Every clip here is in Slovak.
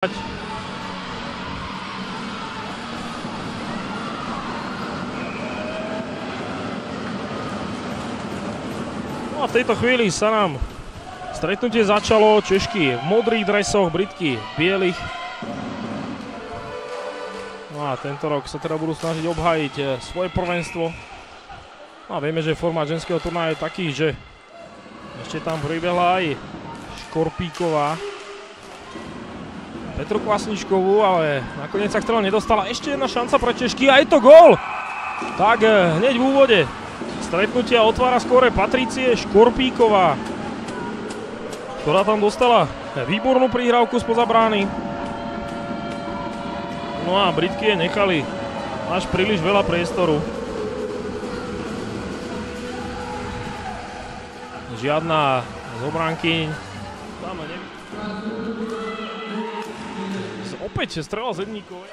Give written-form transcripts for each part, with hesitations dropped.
No a v tejto chvíli sa nám stretnutie začalo. Češky v modrých dresoch, Britky v bielých. No a tento rok sa teda budú snažiť obhájiť svoje prvenstvo. No a vieme, že formát ženského turnaja je taký, že ešte tam pribehla aj Škorpíková Petru Kvasničkovú, ale nakoniec sa k tomu nedostala. Ešte jedna šanca pre Češky a je to gól! Tak hneď v úvode stretnutia otvára skóre Patricie Škorpíková, ktorá tam dostala výbornú prihrávku spoza brány. No a Britky je nechali až príliš veľa priestoru. Žiadna z obránkyň. Opäť strela Zedníkovej.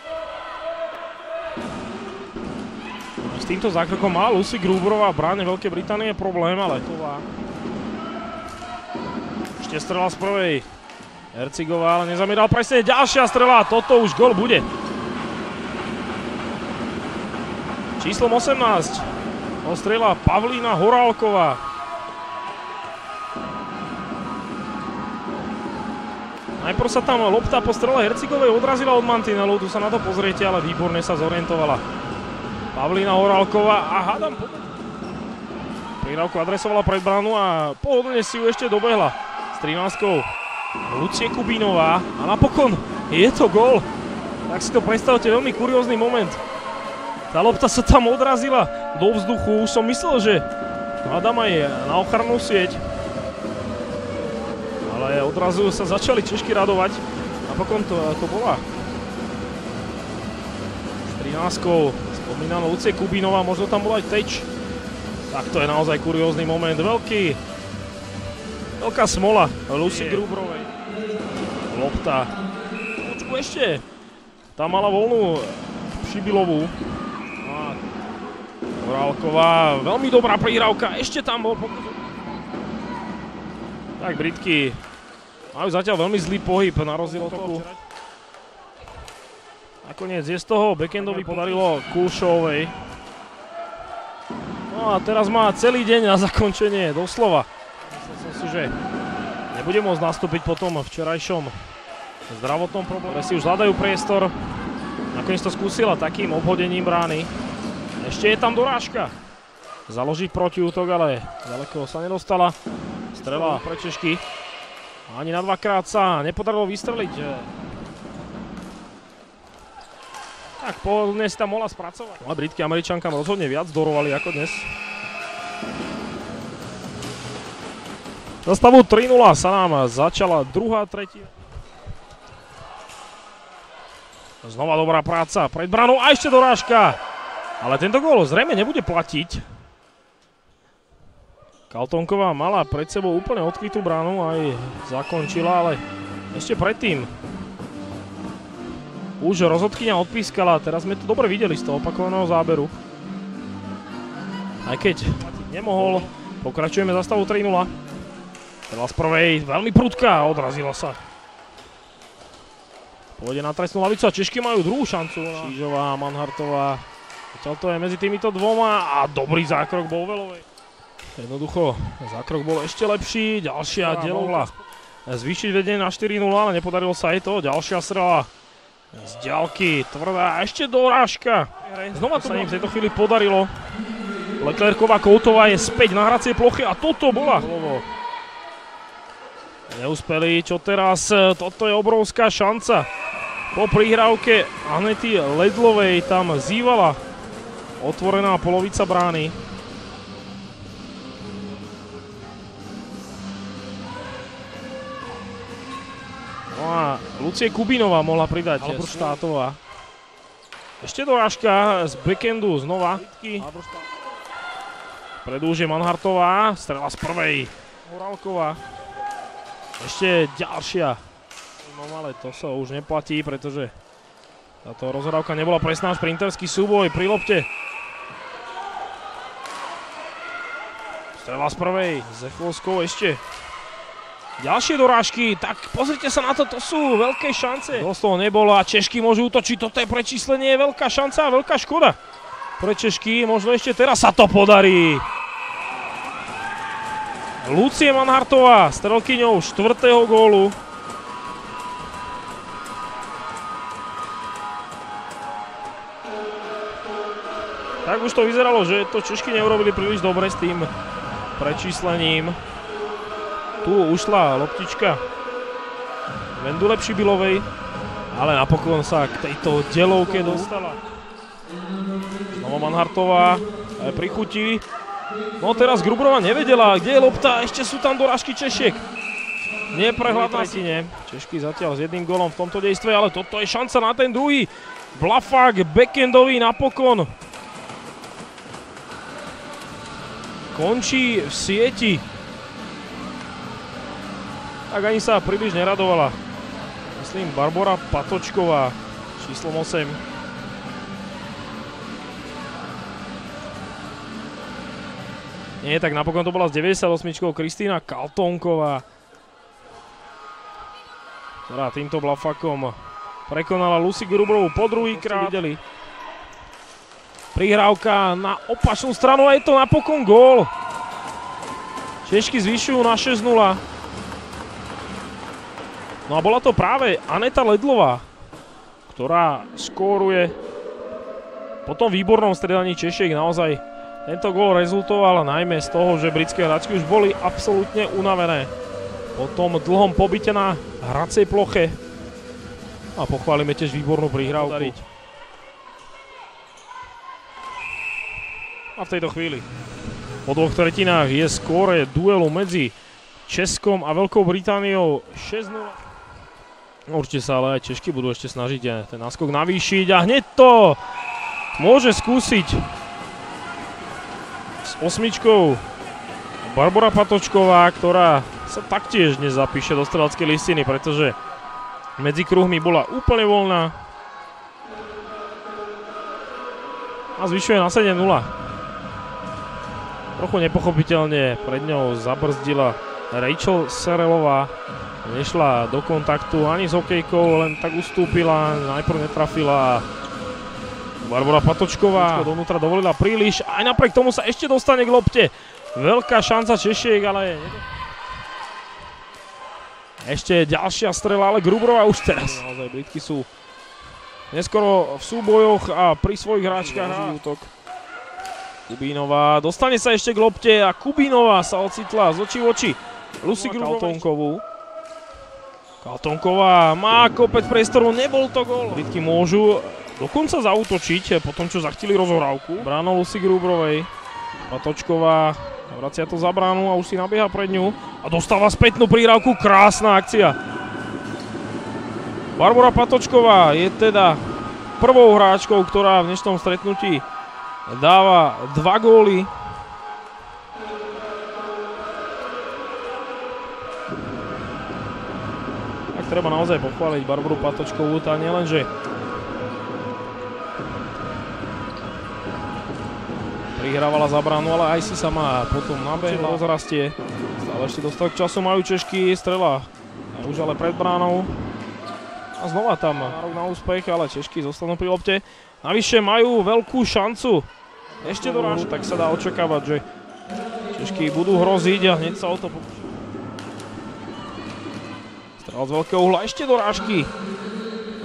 S týmto zákrokom má Lucy Gruberová v bráne Veľkej Británie problém, ale ešte strela z prvej. Hercigová, ale nezamieral presne. Ďalšia strela, toto už gól bude. Číslom 18 strela Pavlína Horálková. Najprv sa tam lopta po strele Hercigovej odrazila od mantinelu, tu sa na to pozriete, ale výborne sa zorientovala Pavlína Horálková a hádam prihrávku adresovala pred bránu a pohodlne si ju ešte dobehla s 13-kou Lucie Kubínová a napokon je to gól. Tak si to predstavte, veľmi kuriózny moment. Tá lopta sa tam odrazila do vzduchu, už som myslel, že hádam aj na ochrannú sieť. Ale odrazu sa začali Češky radovať. Napokon to bola s 13-kou spomínaná Lucie Kubínová, možno tam bola aj teč. Tak to je naozaj kuriózny moment. Veľká smola Lucy Gruberovej. Lopta. Počku ešte. Tam mala voľnú Šibilovú. Horálková, veľmi dobrá prihrávka. Ešte tam bol pokus. Tak Britky majú zatiaľ veľmi zlý pohyb na rozdiel od toho. Nakoniec je z toho backendovi podarilo Kulšovej. No a teraz má celý deň na zakončenie, doslova. Myslel som si, že nebude môcť nastúpiť po tom včerajšom zdravotnom probléme. Si už hľadajú priestor. Nakoniec to skúsila takým obhodením brány. Ešte je tam dorážka. Založiť protiútok, ale ďaleko sa nedostala. Strela pre Češky. Ani na dvakrát sa nepodarilo vystreliť. Tak pohodlne si tam mohla spracovať. Ale Britky Američankám rozhodne viac dorovali ako dnes. Za stavu 3-0 sa nám začala druhá tretia. Znova dobrá práca pred branou a ešte dorážka. Ale tento gól zrejme nebude platiť. Kaltonková mala pred sebou úplne odkrytú bránu a aj zakončila, ale ešte predtým už rozhodkyňa odpískala. Teraz sme to dobre videli z toho opakovaného záberu. Aj keď nemohol, pokračujeme za stavu 3-0. Strela z prvej, veľmi prudká, odrazila sa. Pôjde na trestnú lavicu a Češky majú druhú šancu. Čížová, Manhartová. Zatiaľ to je medzi týmito dvoma a dobrý zákrok Bouvelovej. Jednoducho, zákrok bol ešte lepší, ďalšia delovla zvýšiť vedenie na 4-0, ale nepodarilo sa aj to. Ďalšia strela z ďalky, tvrdá, ešte dorážka. Znova to sa im v tejto chvíli podarilo. Leclercová Koutová je späť na hracej ploche a toto bola. Neúspeli, čo teraz? Toto je obrovská šanca. Po prihrávke Anety Ledlovej tam zývala otvorená polovica brány. No a Lucie Kubínová mohla pridať Štátová. Ešte dorážka z backendu znova. Predu už je Manhartová, strela z prvej. Horálková. Ešte ďalšia. No ale to sa už neplatí, pretože táto rozhrávka nebola presná. Šprinterský súboj pri lopte. Strela z prvej. Zechlovskou ešte. Ďalšie dorážky, tak pozrite sa na to, to sú veľké šance. Z toho nebolo a Češky môžu útočiť, toto je prečíslenie, veľká šanca a veľká škoda. Pre Češky, možno ešte teraz sa to podarí. Lucie Manhartová, strelkyňou 4. gólu. Tak už to vyzeralo, že to Češky neurobili príliš dobre s tým prečíslením. Tu ušla loptička Vendule Přibylovej, ale napokon sa k tejto delovke dostala. Znovu Manhartová aj pri chuti. No teraz Grubrova nevedela, kde je lopta, ešte sú tam dorážky Češiek. Neprehľadná tretine. Češky zatiaľ s 1 gólom v tomto dejstve, ale toto je šanca na ten druhý. Blafák backendový napokon končí v sieti. Tak ani sa príliš neradovala. Myslím Barbora Patočková, číslom 8. Nie, tak napokon to bola s 98-čkou Kristýna Kaltónková, ktorá týmto blafakom prekonala Lucy Grubrovú po druhýkrát. Prihrávka na opačnú stranu a je to napokon gól. Češky zvyšujú na 6-0. No a bola to práve Aneta Ledlová, ktorá skóruje po tom výbornom striedaní Češiek. Naozaj tento gól rezultoval najmä z toho, že britské hráčky už boli absolútne unavené po tom dlhom pobyte na hracej ploche. A pochválime tiež výbornú prihrávku. A v tejto chvíli po 2 tretinách je skóre duelu medzi Českom a Veľkou Britániou 6-0. Určite sa ale aj Češky budú ešte snažiť ten náskok navýšiť a hneď to môže skúsiť s 8-čkou Barbora Patočková, ktorá sa taktiež nezapíše do streleckej listiny, pretože medzi kruhmi bola úplne voľná a zvyšuje na 7-0. Trochu nepochopiteľne pred ňou zabrzdila Rachel Serelová. Nešla do kontaktu ani s hokejkou, len tak ustúpila, najprv netrafila. Barbora Patočková dovnútra dovolila príliš, aj napriek tomu sa ešte dostane k lopte. Veľká šanca Češiek, ale ešte ďalšia strela, ale Grubrová už teraz. Naozaj Britky sú neskoro v súbojoch a pri svojich hráčkach útok. Kubínová dostane sa ešte k lopte a Kubínová sa ocitla z očí v oči Lucy Kaltónkovú. Kaltónková má kopec priestoru, nebol to gól. Britky môžu dokonca zaútočiť po tom, čo zachtili rozohrávku. Bránou Lucy Grubrovej. Patočková vracia to za bránu a už si nabieha pred ňu a dostáva spätnú prihrávku. Krásna akcia. Barbora Patočková je teda prvou hráčkou, ktorá v dnešnom stretnutí dáva 2 góly. Treba naozaj pochváliť Barboru Patočkovú, tá nielenže prihrávala za bránu, ale aj si sama potom nabehla, rozrastie. Stále ešte dostatok času majú Češky, strela už ale pred bránou. A znova tam nárok na úspech, ale Češky zostanú pri lopte. Navyše majú veľkú šancu. Ešte doráž, tak sa dá očakávať, že Češky budú hroziť a hneď sa o to pokúšajú. Z veľkého uhla ešte dorážky,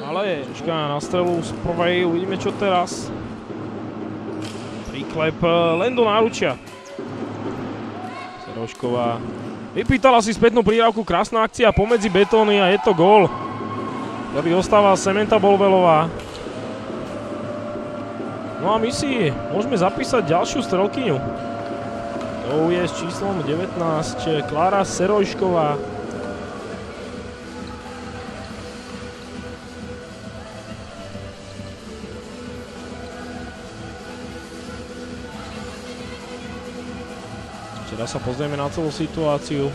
ale Češka na strelu z prvej, uvidíme čo teraz. Príklep len do náručia. Serošková vypýtala si spätnú prihrávku, krásna akcia pomedzi betóny a je to gól, ktorý dostáva Sementa Bolvelová. No a my si môžeme zapísať ďalšiu strelkyňu. To je s číslom 19 Klára Serojšková. Teraz sa pozrieme na celú situáciu.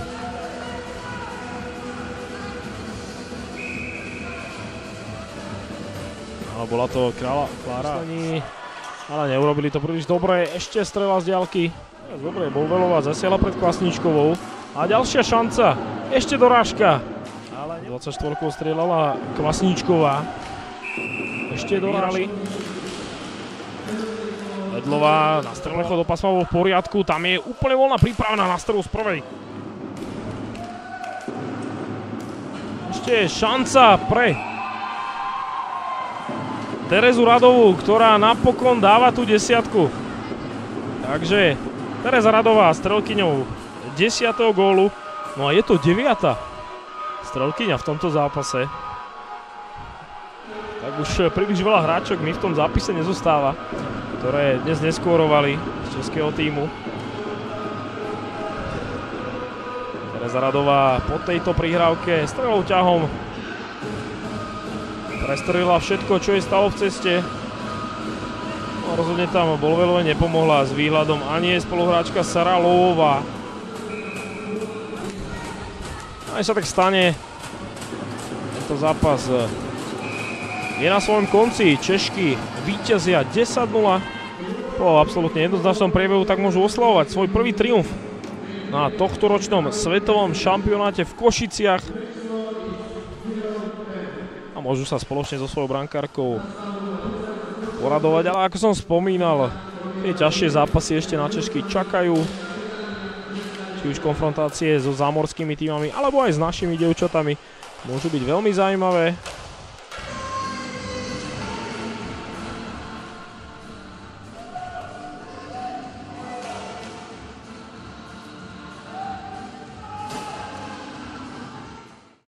Ale bola to Klára, ale neurobili to príliš dobre. Ešte strela z diaľky. Dobre, Bolvelová zasiela pred Kvasničkovou. A A ďalšia šanca. Ešte dorážka. 24 strieľala Kvasníčková. Ešte dorali. Vedlová na strelnecho do pásma v poriadku. Tam je úplne voľná prípravná na strelu z prvej. Ešte je šanca pre Terezu Radovú, ktorá napokon dáva tú 10. Takže Tereza Radová strelkyňou 10. gólu. No a je to 9. strelkyňa v tomto zápase. Tak už príliš veľa hráčok mi v tom zápise nezostáva, ktoré dnes neskórovali z českého tímu. Tereza Radová po tejto prihrávke strelou ťahom prestrelila všetko, čo jej stalo v ceste. No, rozhodne tam Bolvelovej nepomohla s výhľadom ani jej spoluhráčka Sara Lovová. Aj sa tak stane. Tento zápas je na svojom konci. Češky víťazia 10-0. Po absolútne jednoznačnom priebehu tak môžu oslavovať svoj prvý triumf na tohtoročnom svetovom šampionáte v Košiciach. A môžu sa spoločne so svojou brankárkou poradovať, ale ako som spomínal, tie ťažšie zápasy ešte na Češky čakajú. Či už konfrontácie so zámorskými tímami, alebo aj s našimi dievčatami môžu byť veľmi zaujímavé.